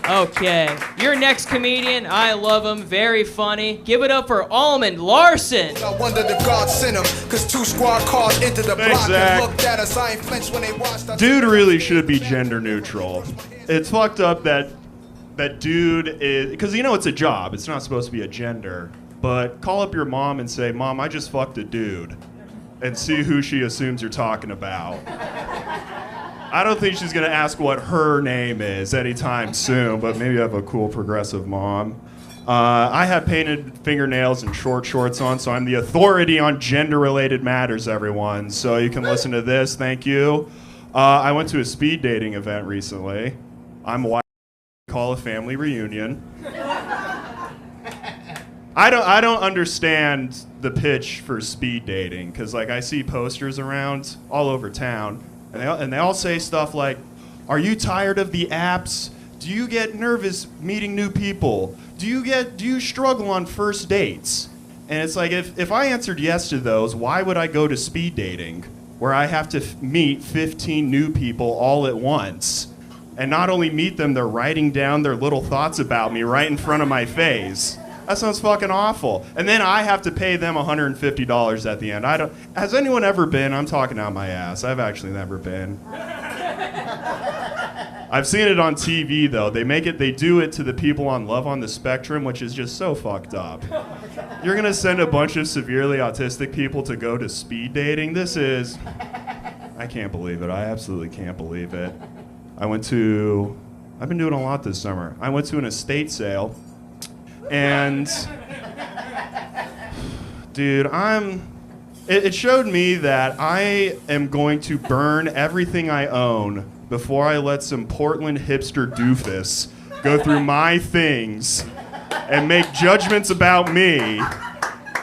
Okay, your next comedian, I love him, very funny. Give it up for Almond Larsen. I wondered if God sent him, cause 2 squad cars into the Thanks, block Zach. and looked at us. I ain't flinched when they watched us. Dude really should be gender neutral. It's fucked up that dude is, because you know it's a job. It's not supposed to be a gender. But call up your mom and say, Mom, I just fucked a dude. And see who she assumes you're talking about. I don't think she's gonna ask what her name is anytime soon, but maybe I have a cool progressive mom. I have painted fingernails and short shorts on, so I'm the authority on gender-related matters, everyone. So you can listen to this, thank you. I went to a speed dating event recently. I'm white, call a family reunion. I don't understand the pitch for speed dating, because like I see posters around all over town, and they all say stuff like, are you tired of the apps? Do you get nervous meeting new people? Do you struggle on first dates? And it's like, if I answered yes to those, why would I go to speed dating, where I have to meet 15 new people all at once? And not only meet them, they're writing down their little thoughts about me right in front of my face. That sounds fucking awful. And then I have to pay them $150 at the end. Has anyone ever been? I'm talking out my ass. I've actually never been. I've seen it on TV though. They do it to the people on Love on the Spectrum, which is just so fucked up. You're gonna send a bunch of severely autistic people to go to speed dating? I can't believe it. I absolutely can't believe it. I've been doing a lot this summer. I went to an estate sale. And, dude, it showed me that I am going to burn everything I own before I let some Portland hipster doofus go through my things and make judgments about me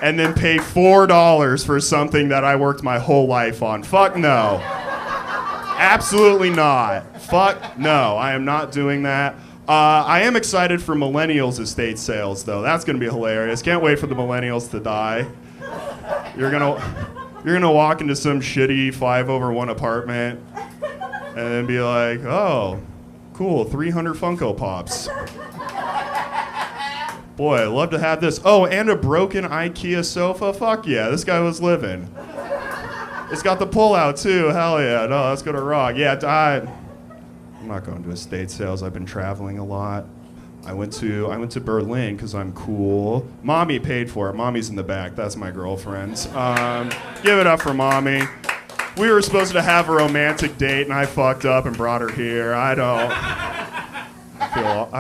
and then pay $4 for something that I worked my whole life on. Fuck no. Absolutely not. Fuck no. I am not doing that. I am excited for millennials' estate sales, though. That's going to be hilarious. Can't wait for the millennials to die. You're gonna walk into some shitty 5/1 apartment and then be like, oh, cool, 300 Funko Pops. Boy, I'd love to have this. Oh, and a broken IKEA sofa? Fuck yeah, this guy was living. It's got the pull-out, too. Hell yeah. No, that's gonna rock. Yeah, I'm not going to estate sales. I've been traveling a lot. I went to Berlin because I'm cool. Mommy paid for it. Mommy's in the back. That's my girlfriend. Give it up for Mommy. We were supposed to have a romantic date, and I fucked up and brought her here. I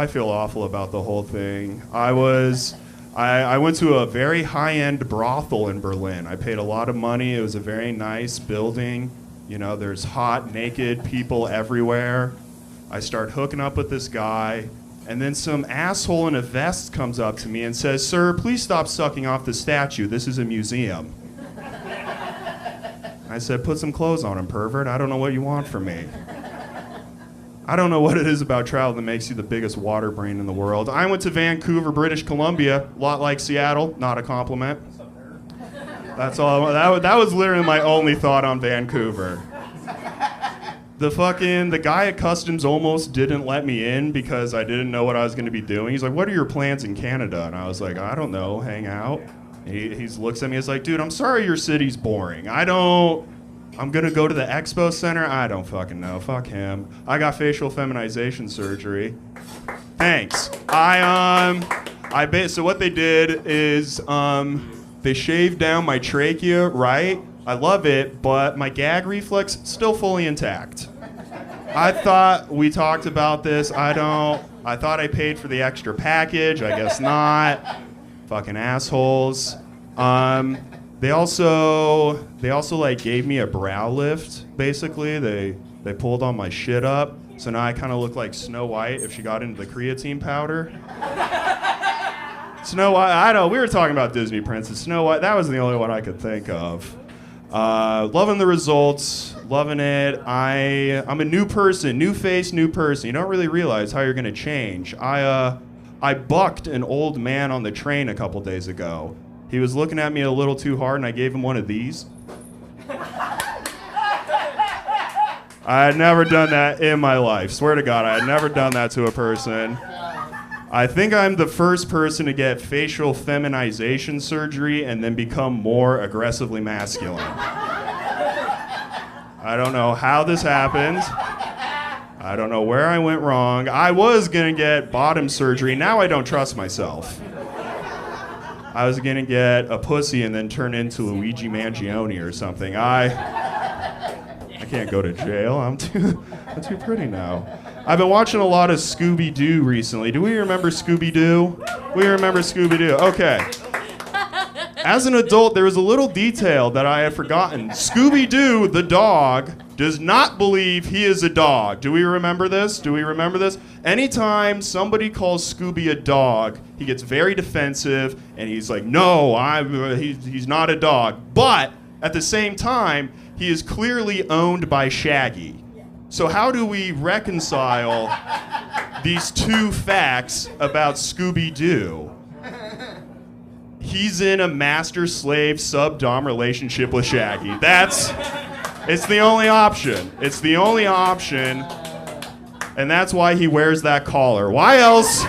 feel awful about the whole thing. I went to a very high-end brothel in Berlin. I paid a lot of money. It was a very nice building. You know, there's hot, naked people everywhere. I start hooking up with this guy, and then some asshole in a vest comes up to me and says, "Sir, please stop sucking off the statue. This is a museum." I said, "Put some clothes on him, pervert. I don't know what you want from me." I don't know what it is about travel that makes you the biggest water brain in the world. I went to Vancouver, British Columbia, a lot like Seattle, not a compliment. That's all. That was literally my only thought on Vancouver. The guy at customs almost didn't let me in because I didn't know what I was going to be doing. He's like, "What are your plans in Canada?" And I was like, "I don't know, hang out." He looks at me, he's like, "Dude, I'm sorry your city's boring. I'm going to go to the expo center. I don't fucking know. Fuck him. I got facial feminization surgery." Thanks. So what they did is they shaved down my trachea, right? I love it, but my gag reflex still fully intact. I thought we talked about this. I thought I paid for the extra package. I guess not. Fucking assholes. They also like gave me a brow lift. Basically, they pulled all my shit up, so now I kind of look like Snow White if she got into the creatine powder. Snow White. I know we were talking about Disney princess. Snow White. That was the only one I could think of. Loving the results. Loving it. I'm a new person, new face, new person. You don't really realize how you're gonna change. I bucked an old man on the train a couple days ago. He was looking at me a little too hard, and I gave him one of these. I had never done that in my life. Swear to God, I had never done that to a person. I think I'm the first person to get facial feminization surgery and then become more aggressively masculine. I don't know how this happened. I don't know where I went wrong. I was gonna get bottom surgery. Now I don't trust myself. I was gonna get a pussy and then turn into Luigi Mangione or something. I can't go to jail. I'm too pretty now. I've been watching a lot of Scooby-Doo recently. Do we remember Scooby-Doo? We remember Scooby-Doo. Okay. As an adult, there was a little detail that I had forgotten. Scooby-Doo, the dog, does not believe he is a dog. Do we remember this? Anytime somebody calls Scooby a dog, he gets very defensive, and he's like, no, he's not a dog. But at the same time, he is clearly owned by Shaggy. So how do we reconcile these two facts about Scooby-Doo? He's in a master-slave sub-dom relationship with Shaggy. It's the only option. It's the only option, and that's why he wears that collar. Why else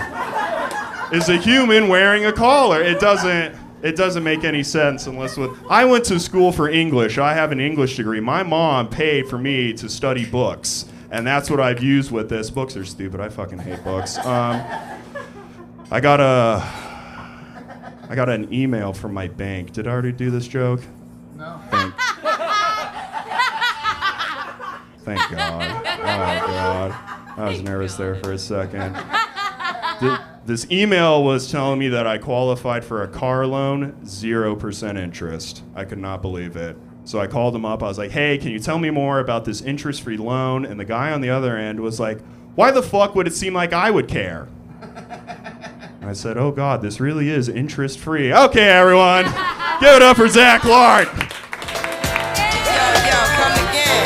is a human wearing a collar? It doesn't make any sense unless I went to school for English. I have an English degree. My mom paid for me to study books, and that's what I've used with this. Books are stupid. I fucking hate books. I got an email from my bank. Did I already do this joke? No. Thank God. Oh, God. I was nervous there for a second. This email was telling me that I qualified for a car loan, 0% interest. I could not believe it. So I called him up. I was like, hey, can you tell me more about this interest-free loan? And the guy on the other end was like, why the fuck would it seem like I would care? And I said, oh, God, this really is interest-free. Okay, everyone, give it up for Zach Lart.